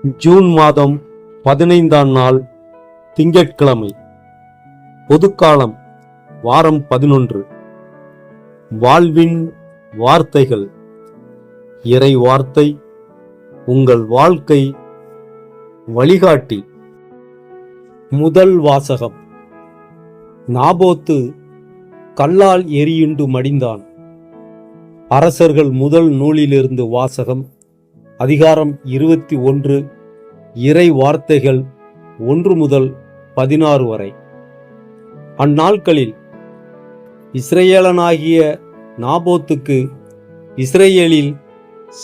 June மாதம் 15ஆம் நாள் திங்கட்கிழமை. பொதுக்காலம் வாரம் 11. வாழ்வின் வார்த்தைகள். இறை வார்த்தை உங்கள் வாழ்க்கை வழிகாட்டி. முதல் வாசகம். நாபோத்து கல்லால் எரியுண்டு மடிந்தான். அரசர்கள் முதல் நூலிலிருந்து வாசகம். அதிகாரம் 21, இறை வார்த்தைகள் 1 முதல் 16 வரை. அந்நாட்களில் இஸ்ரேலனாகிய நாபோத்துக்கு இஸ்ரேலில்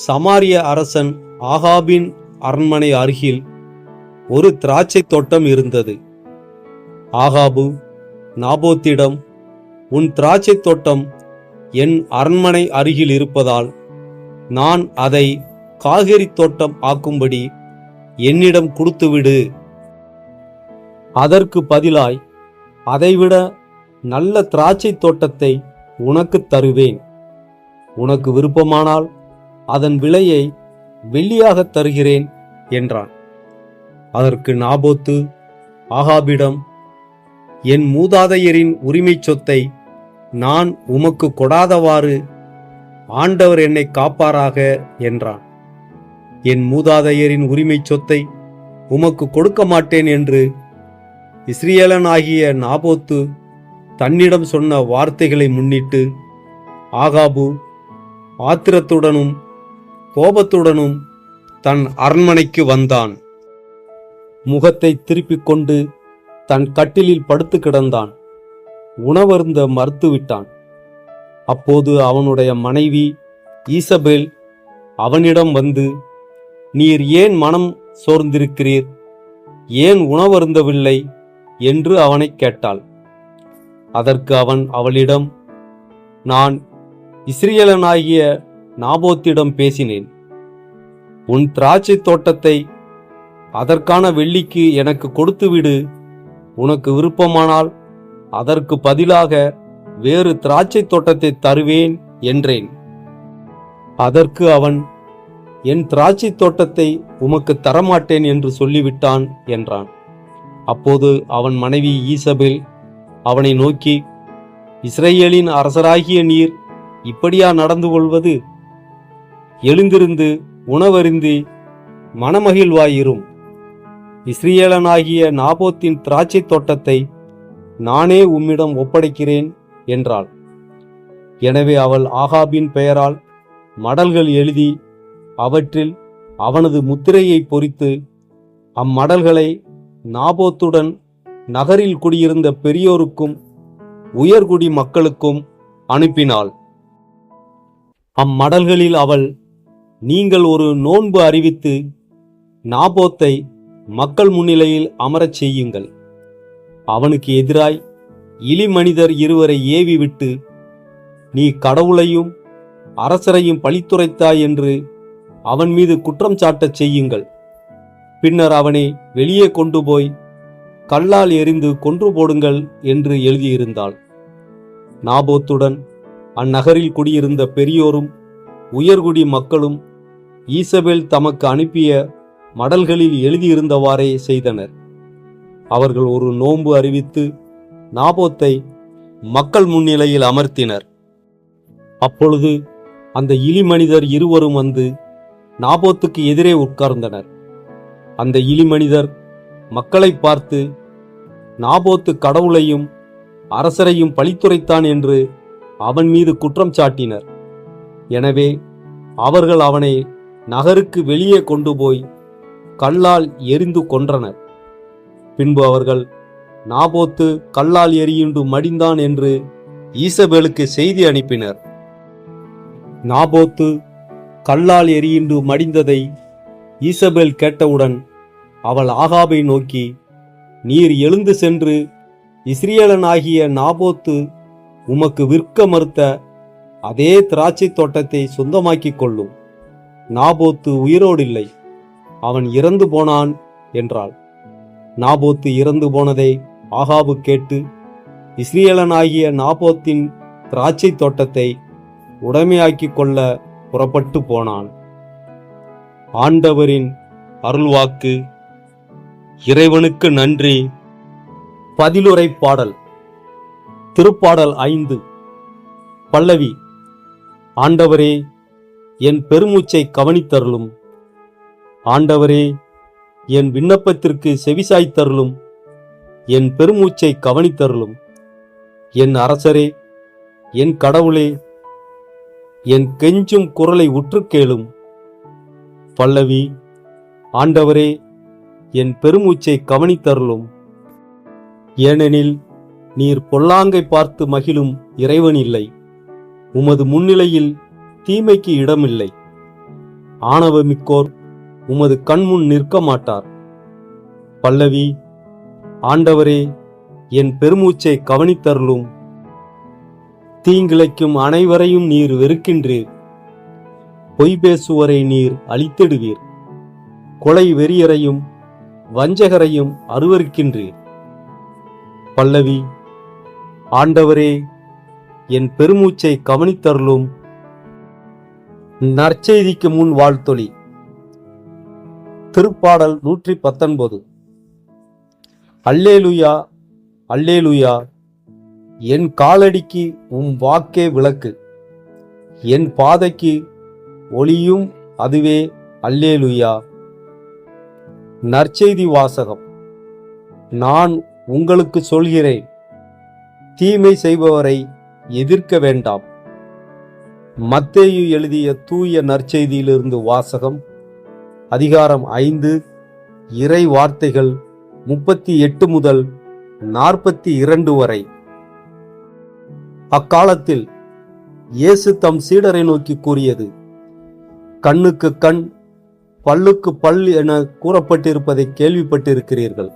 சமாரிய அரசன் ஆகாபின் அரண்மனை அருகில் ஒரு திராட்சை தோட்டம் இருந்தது. ஆகாபு நாபோத்திடம், உன் திராட்சை தோட்டம் என் அரண்மனை அருகில் இருப்பதால் நான் அதை காய்கறி தோட்டம் ஆக்கும்படி என்னிடம் கொடுத்துவிடு. அதற்கு பதிலாய் அதைவிட நல்ல திராட்சை தோட்டத்தை உனக்கு தருவேன். உனக்கு விருப்பமானால் அதன் விலையை வெள்ளியாக தருகிறேன் என்றான். அதற்கு நாபோத்து ஆகாபிடம், என் மூதாதையரின் உரிமை சொத்தை நான் உமக்கு கொடாதவாறு ஆண்டவர் என்னை காப்பாராக என்றான். என் மூதாதையரின் உரிமை சொத்தை உமக்கு கொடுக்க மாட்டேன் என்று இஸ்ரேலனாகிய நாபோத்து தன்னிடம் சொன்ன வார்த்தைகளை முன்னிட்டு ஆகாபு ஆத்திரத்துடனும் கோபத்துடனும் தன் அரண்மனைக்கு வந்தான். முகத்தை திருப்பிக் கொண்டு தன் கட்டிலில் படுத்து கிடந்தான். உணவருந்த மறுத்துவிட்டான். அப்போது அவனுடைய மனைவி ஈசபேல் அவனிடம் வந்து, நீர் ஏன் மனம் சோர்ந்திருக்கிறீர்? ஏன் உணவருந்தவில்லை என்று அவனை கேட்டாள். அதற்கு அவன் அவளிடம், நான் இஸ்ரேலனாகிய நாபோத்திடம் பேசினேன். உன் திராட்சை தோட்டத்தை அதற்கான வெள்ளிக்கு எனக்கு கொடுத்துவிடு. உனக்கு விருப்பமானால் அதற்கு பதிலாக வேறு திராட்சை தோட்டத்தை தருவேன் என்றேன். அதற்கு அவன், என் திராட்சை தோட்டத்தை உமக்கு தரமாட்டேன் என்று சொல்லிவிட்டான் என்றான். அப்போது அவன் மனைவி ஈசபேல் அவனை நோக்கி, இஸ்ரேலின் அரசராகிய நீர் இப்படியா நடந்து கொள்வது? எழுந்திருந்து உணவருந்தி மனமகிழ்வாயிரும். இஸ்ரேலனாகிய நாபோத்தின் திராட்சை தோட்டத்தை நானே உம்மிடம் ஒப்படைக்கிறேன் என்றாள். எனவே அவள் ஆகாபின் பெயரால் மடல்கள் எழுதி அவற்றில் அவனது முத்திரையை பொறித்து அம்மடல்களை நாபோத்துடன் நகரில் குடியிருந்த பெரியோருக்கும் உயர்குடி மக்களுக்கும் அனுப்பினாள். அம்மடல்களில் அவள், நீங்கள் ஒரு நோன்பு அறிவித்து நாபோத்தை மக்கள் முன்னிலையில் அமரச் செய்யுங்கள். அவனுக்கு எதிராய் இளிமனிதர் 2 ஏவி விட்டு, நீ கடவுளையும் அரசரையும் பழித்துரைத்தாய் என்று அவன் மீது குற்றம் சாட்டச் செய்யுங்கள். பின்னர் அவனை வெளியே கொண்டு போய் கல்லால் எறிந்து கொன்று போடுங்கள் என்று எழுதியிருந்தாள். நாபோத்துடன் அந்நகரில் குடியிருந்த பெரியோரும் உயர்குடி மக்களும் ஈசபேல் தமக்கு அனுப்பிய மடல்களில் எழுதியிருந்தவாறே செய்தனர். அவர்கள் ஒரு நோன்பு அறிவித்து நாபோத்தை மக்கள் முன்னிலையில் அமர்த்தினர். அப்பொழுது அந்த இளிமனிதர் 2 வந்து நாபோத்துக்கு எதிரே உட்கார்ந்தனர். அந்த இளிமனிதர் மக்களை பார்த்து, நாபோத்து கடவுளையும் அரசரையும் பழித்துரைத்தான் என்று அவன் மீது குற்றம் சாட்டினர். எனவே அவர்கள் அவனை நகருக்கு வெளியே கொண்டு போய் கல்லால் எறிந்து கொன்றனர். பின்பு அவர்கள், நாபோத்து கல்லால் எரியுண்டு மடிந்தான் என்று ஈசபேலுக்கு செய்தி அனுப்பினர். நாபோத்து கல்லால் எரியுண்டு மடிந்ததை ஈசபேல் கேட்டவுடன் அவள் ஆகாபை நோக்கி, நீர் எழுந்து சென்று இஸ்ரேலனாகிய நாபோத்து உமக்கு விற்க மறுத்த அதே திராட்சை தோட்டத்தை சொந்தமாக்கிக் கொள்ளும். நாபோத்து உயிரோடில்லை, அவன் இறந்து போனான் என்றாள். நாபோத்து இறந்து போனதை ஆகாபு கேட்டு இஸ்ரேலனாகிய நாபோத்தின் திராட்சை தோட்டத்தை உடைமையாக்கிக் கொள்ள புறப்பட்டு போனான். ஆண்டவரின் அருள்வாக்கு. இறைவனுக்கு நன்றி. பதிலுரை பாடல். திருப்பாடல் 5. பல்லவி. ஆண்டவரே, என் பெருமூச்சை கவனித்தருளும். ஆண்டவரே, என் விண்ணப்பத்திற்கு செவிசாய்த்தருளும். என் பெருமூச்சை கவனித்தருளும். என் அரசரே, என் கடவுளே, என் கெஞ்சும் குரலை உற்று கேளும். பல்லவி. ஆண்டவரே, என் பெருமூச்சை கவனித்தருளும். ஏனெனில் நீர் பொல்லாங்கை பார்த்து மகிழும் இறைவன் இல்லை. உமது முன்னிலையில் தீமைக்கு இடமில்லை. ஆணவமிக்கோர் உமது கண்முன் நிற்க மாட்டார். பல்லவி. ஆண்டவரே, என் பெருமூச்சை கவனித்தருளும். தீங்கிழைக்கும் அனைவரையும் நீர் வெறுக்கின்றீர். பொய் பேசுவரை நீர் அழித்திடுவீர். கொலை வெறியரையும் வஞ்சகரையும் அருவருக்கின்றீர். பல்லவி. ஆண்டவரே, என் பெருமூச்சை கவனித்தருளும். நற்செய்திக்கு முன் வாழ்த்தொலி. திருப்பாடல் 119. அல்லேலுயா, அல்லேலுயா, என் காலடிக்கு உம் வாக்கே விளக்கு, என் பாதைக்கு ஒளியும் அதுவே. அல்லேலுயா. நற்செய்தி வாசகம். நான் உங்களுக்கு சொல்கிறேன், தீமை செய்பவரை எதிர்க்க வேண்டாம். மத்தேயு எழுதிய தூய நற்செய்தியிலிருந்து வாசகம். அதிகாரம் 5, இறை வார்த்தைகள் 38 முதல் 42 வரை. அக்காலத்தில் இயேசு தம் சீடரை நோக்கி கூறியது: கண்ணுக்கு கண், பல்லுக்கு பல் என கூறப்பட்டிருப்பதை கேள்விப்பட்டிருக்கிறீர்கள்.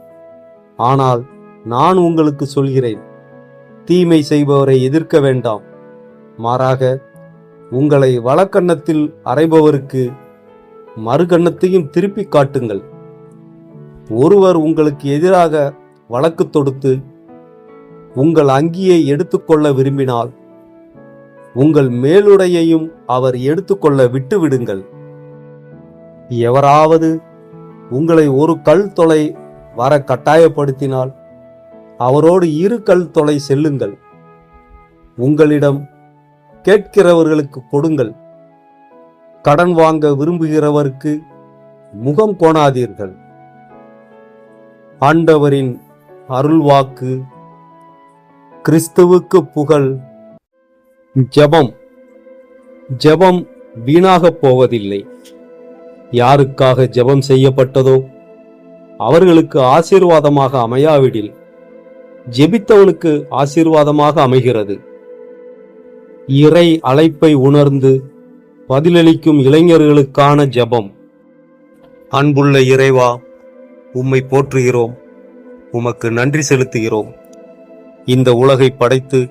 ஆனால் நான் உங்களுக்கு சொல்கிறேன், தீமை செய்பவரை எதிர்க்க வேண்டாம். மாறாக உங்களை வலக்கன்னத்தில் அறைபவருக்கு மறுகன்னத்தையும் திருப்பி காட்டுங்கள். ஒருவர் உங்களுக்கு எதிராக வழக்கு தொடுத்து உங்கள் அங்கியை எடுத்துக்கொள்ள விரும்பினால், உங்கள் மேலுடையையும் அவர் எடுத்துக்கொள்ள விட்டுவிடுங்கள். எவராவது உங்களை ஒரு கல் தொலை வர கட்டாயப்படுத்தினால், அவரோடு 2 கல் தொலை செல்லுங்கள். உங்களிடம் கேட்கிறவர்களுக்கு கொடுங்கள். கடன் வாங்க விரும்புகிறவருக்கு முகம் கோணாதீர்கள். ஆண்டவரின் அருள்வாக்கு. கிறிஸ்துவுக்கு புகழ். ஜெபம். ஜெபம் வீணாகப் போவதில்லை. யாருக்காக ஜெபம் செய்யப்பட்டதோ அவர்களுக்கு ஆசீர்வாதமாக அமையாவிடில், ஜெபித்தவனுக்கு ஆசீர்வாதமாக அமைகிறது. இறை அழைப்பை உணர்ந்து பதிலளிக்கும் இளைஞர்களுக்கான ஜெபம். அன்புள்ள இறைவா, உம்மை போற்றுகிறோம், உமக்கு நன்றி செலுத்துகிறோம். இந்த உலகை படைத்து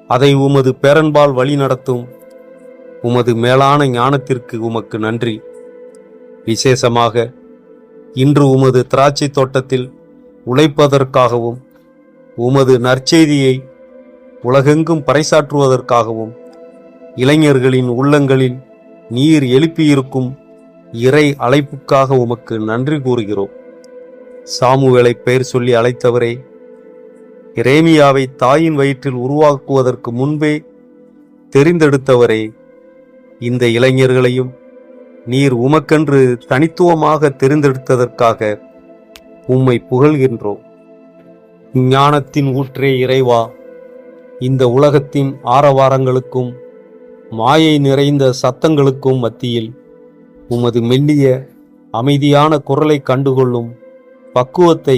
அதை உமது பேரன்பால் வழி நடத்தும் உமது மேலான ஞானத்திற்கு உமக்கு நன்றி. விசேஷமாக இன்று உமது திராட்சை தோட்டத்தில் உழைப்பதற்காகவும், உமது நற்செய்தியை உலகெங்கும் பறைசாற்றுவதற்காகவும், இளைஞர்களின் உள்ளங்களில் நீர் எழுப்பியிருக்கும் இறை அழைப்புக்காக உமக்கு நன்றி கூறுகிறோம். சாமுவேலை பெயர் சொல்லி அழைத்தவரே, எரேமியாவை தாயின் வயிற்றில் உருவாக்குவதற்கு முன்பே தெரிந்தெடுத்தவரே, இந்த இளைஞர்களையும் நீர் உமக்கென்று தனித்துவமாக தெரிந்தெடுத்ததற்காக உம்மை புகழ்கின்றோம். ஞானத்தின் ஊற்றே இறைவா, இந்த உலகத்தின் ஆரவாரங்களுக்கும் மாயை நிறைந்த சத்தங்களுக்கும் மத்தியில் உமது மெல்லிய அமைதியான குரலை கண்டுகொள்ளும் பக்குவத்தை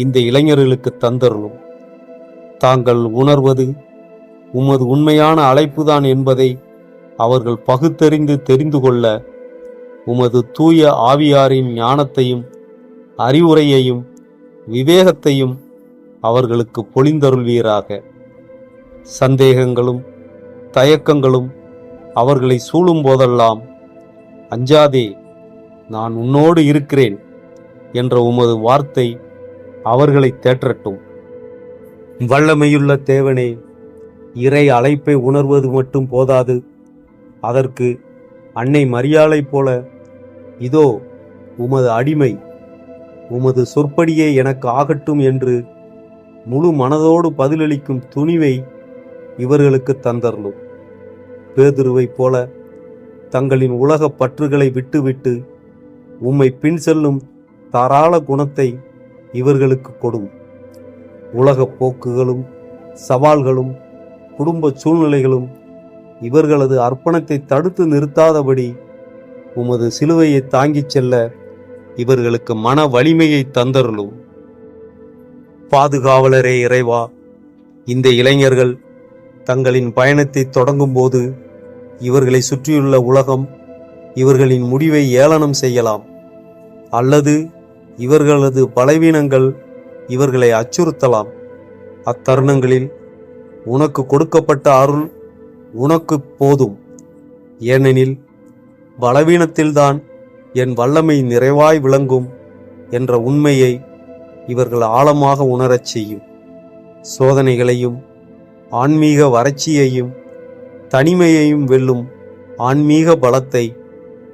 இந்த இளைஞர்களுக்கு தந்தருளும். தாங்கள் உணர்வது உமது உண்மையான அழைப்புதான் என்பதை அவர்கள் பகுத்தறிந்து தெரிந்து கொள்ள உமது தூய ஆவியாரின் ஞானத்தையும் அறிவுரையையும் விவேகத்தையும் அவர்களுக்கு பொழிந்தருள்வீராக. சந்தேகங்களும் தயக்கங்களும் அவர்களை சூழும் போதெல்லாம், அஞ்சாதே, நான் உன்னோடு இருக்கிறேன் என்ற உமது வார்த்தை அவர்களை தேற்றட்டும். வல்லமையுள்ள தேவனே, இறை அழைப்பை உணர்வது மட்டும் போதாது, அதற்கு அன்னை மரியாளை போல, இதோ உமது அடிமை, உமது சொற்படியே எனக்கு ஆகட்டும் என்று முழு மனதோடு பதிலளிக்கும் துணிவை இவர்களுக்கு தந்தருளும். பேதுருவைப் போல தங்களின் உலக பற்றுகளை விட்டுவிட்டு உம்மை பின் செல்லும் தாராள குணத்தை இவர்களுக்கு கொடும். உலக போக்குகளும் சவால்களும் குடும்ப சூழ்நிலைகளும் இவர்களது அர்ப்பணத்தை தடுத்து நிறுத்தாதபடி உமது சிலுவையை தாங்கிச் செல்ல இவர்களுக்கு மன வலிமையை தந்தருளும். பாதுகாவலரே இறைவா, இந்த இளைஞர்கள் தங்களின் பயணத்தை தொடங்கும் போது இவர்களை சுற்றியுள்ள உலகம் இவர்களின் முடிவை ஏளனம் செய்யலாம், அல்லது இவர்களது பலவீனங்கள் இவர்களை அச்சுறுத்தலாம். அத்தருணங்களில் உனக்கு கொடுக்கப்பட்ட அருள் உனக்கு போதும், ஏனெனில் பலவீனத்தில்தான் என் வல்லமை நிறைவாய் விளங்கும் என்ற உண்மையை இவர்கள் ஆழமாக உணரச் செய்யும். சோதனைகளையும் ஆன்மீக வறட்சியையும் தனிமையையும் வெல்லும் ஆன்மீக பலத்தை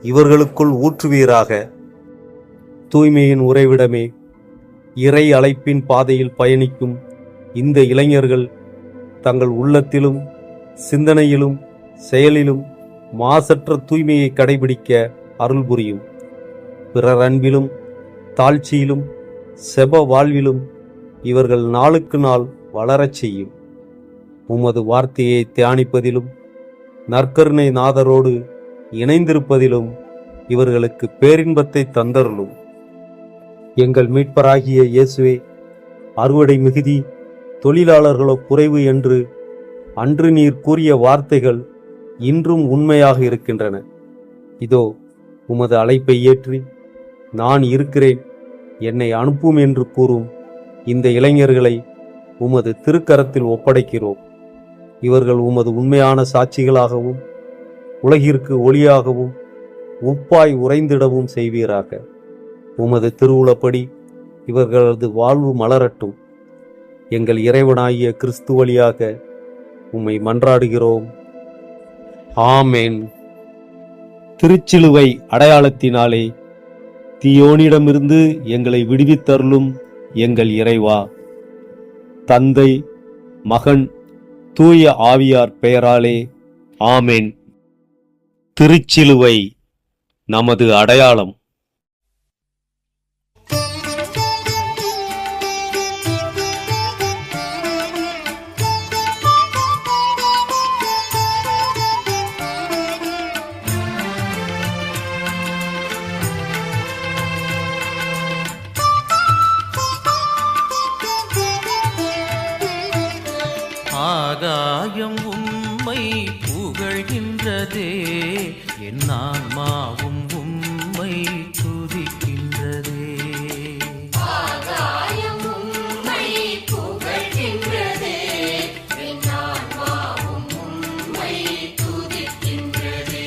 இவர்களுக்குள் ஊற்றுவீராக. தூய்மையின் உறைவிடமே, இறை அழைப்பின் பாதையில் பயணிக்கும் இந்த இளைஞர்கள் தங்கள் உள்ளத்திலும் சிந்தனையிலும் செயலிலும் மாசற்ற தூய்மையை கடைபிடிக்க அருள் புரியும். பிறர் அன்பிலும் தாழ்ச்சியிலும் செப வாழ்விலும் இவர்கள் நாளுக்கு நாள் வளரச் செய்யும். உமது வார்த்தையை தியானிப்பதிலும் நற்கருணை நாதரோடு இணைந்திருப்பதிலும் இவர்களுக்கு பேரின்பத்தை தந்தருளும். எங்கள் மீட்பராகிய இயேசுவே, அறுவடை மிகுதி தொழிலாளர்களோ குறைவு என்று அன்று நீர் கூறிய வார்த்தைகள் இன்றும் உண்மையாக இருக்கின்றன. இதோ உமது அழைப்பை ஏற்றி நான் இருக்கிறேன், என்னை அனுப்பும் என்று கூறும் இந்த இளைஞர்களை உமது திருக்கரத்தில் ஒப்படைக்கிறோம். இவர்கள் உமது உண்மையான சாட்சிகளாகவும் உலகிற்கு ஒளியாகவும் உப்பாய் உறைந்திடவும் செய்வீராக. உமது திருவுளப்படி இவர்களது வாழ்வு மலரட்டும். எங்கள் இறைவனாகிய கிறிஸ்து வழியாக உம்மை மன்றாடுகிறோம். ஆமேன். திருச்சிலுவை அடையாளத்தினாலே தீயோனிடமிருந்து எங்களை விடுவித்தருளும் எங்கள் இறைவா. தந்தை, மகன், தூய ஆவியார் பெயராலே ஆமேன். திருச்சிலுவை நமது அடையாளம். ஆகாயம் உம்மை புகழ்கின்றதே, என் ஆன்மாவும் உம்மை துதிக்கின்றதே. ஆகாயம் உம்மை புகழ்கின்றதே, என் ஆன்மாவும் உம்மை துதிக்கின்றதே.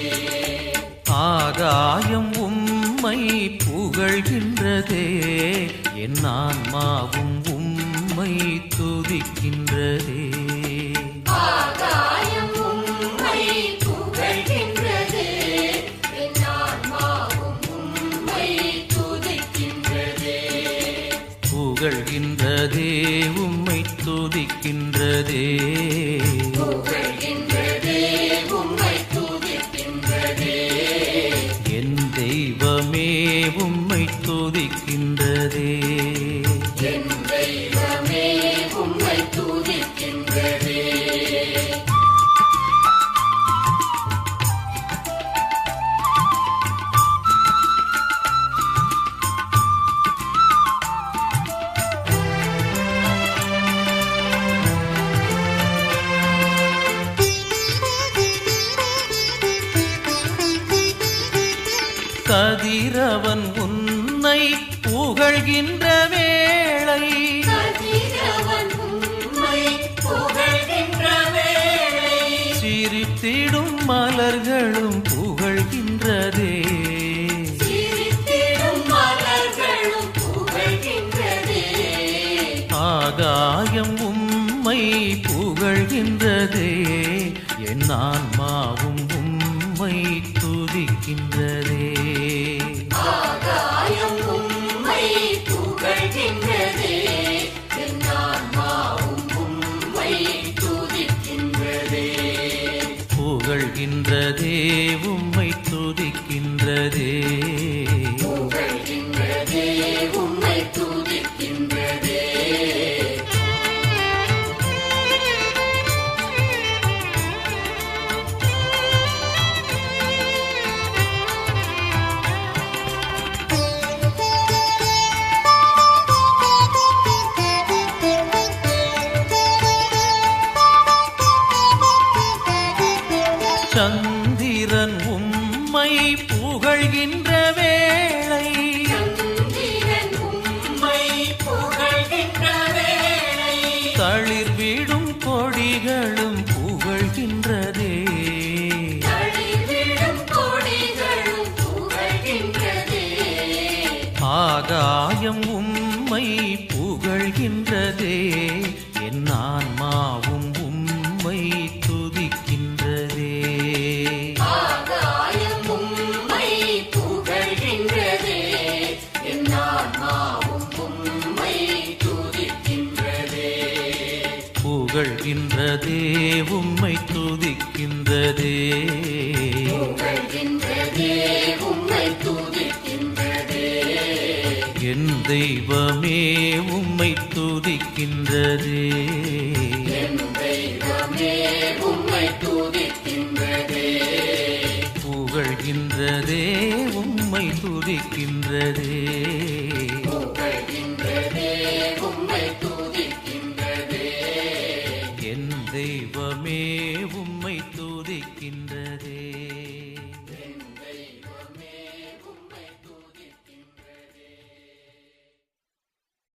ஆகாயம் உம்மை புகழ்கின்றதே, என் ஆன்மாவும் உம்மை துதிக்கின்றதே. ஆகாயம் உம்மை புகழ்கின்றதே, என் ஆன்மாவும் உம்மை துதிக்கின்றதே. புகழ்கின்றதே, உம்மை துதிக்கின்றதே. புகழ்கின்றதே, உம்மை துதிக்கின்றதே. என் தெய்வமே உம்மை துதிக்கின்றதே. என் தெய்வமே உம்மை துதிக்கின்றதே. கதிரவன் உன்னை புகழ்கின்ற வேளை, கதிரவன் உம்மை புகழ்கின்ற வேளை, சிரித்திடும் மலர்களும் புகழ்கின்றதே. சிரித்திடும் மலர்களும் புகழ்கின்றதே. ஆகாயம் உம்மை புகழ்கின்றதே, என் ஆன்மாவும் உம்மை துதிக்கின்றதே. ஆகாயம் புகழ்கின்றதே உம்மை துதிக்கின்றதே புகழ்கின்றதே உம்மை துதிக்கின்றதே சந்திரன் உம்மை புகழ்கின்ற வேளை சந்திரன் உம்மை புகழ்கின்ற வேளை தளிர்விடும் கொடிகளும் புகழ்கின்றதே தளிர்விடும் கொடிகளும் புகழ்கின்றதே ஆகாயம் உம்மை புகழ்கின்றதே என் ஆன்மாவும் உம்மை துதிக்கின்றதே ஆகாயம் உம்மை புகழ்கின்றதே என் ஆன்மாவும் உம்மை துதிக்கின்றதே புகழ்கின்றதே உம்மை துதிக்கின்றதே புகழ்கின்றதே உம்மை துதிக்கின்றதே என் தெய்வமே உம்மை துதிக்கின்றதே என் தெய்வமே உம்மை துதிக்கின்றதே புகழ்கின்றதே உம்மை துதிக்கின்றதே புகழ்கின்றதே உம்மை துதிக்கின்றதே என் தெய்வமே உம்மை துதிக்கின்றதே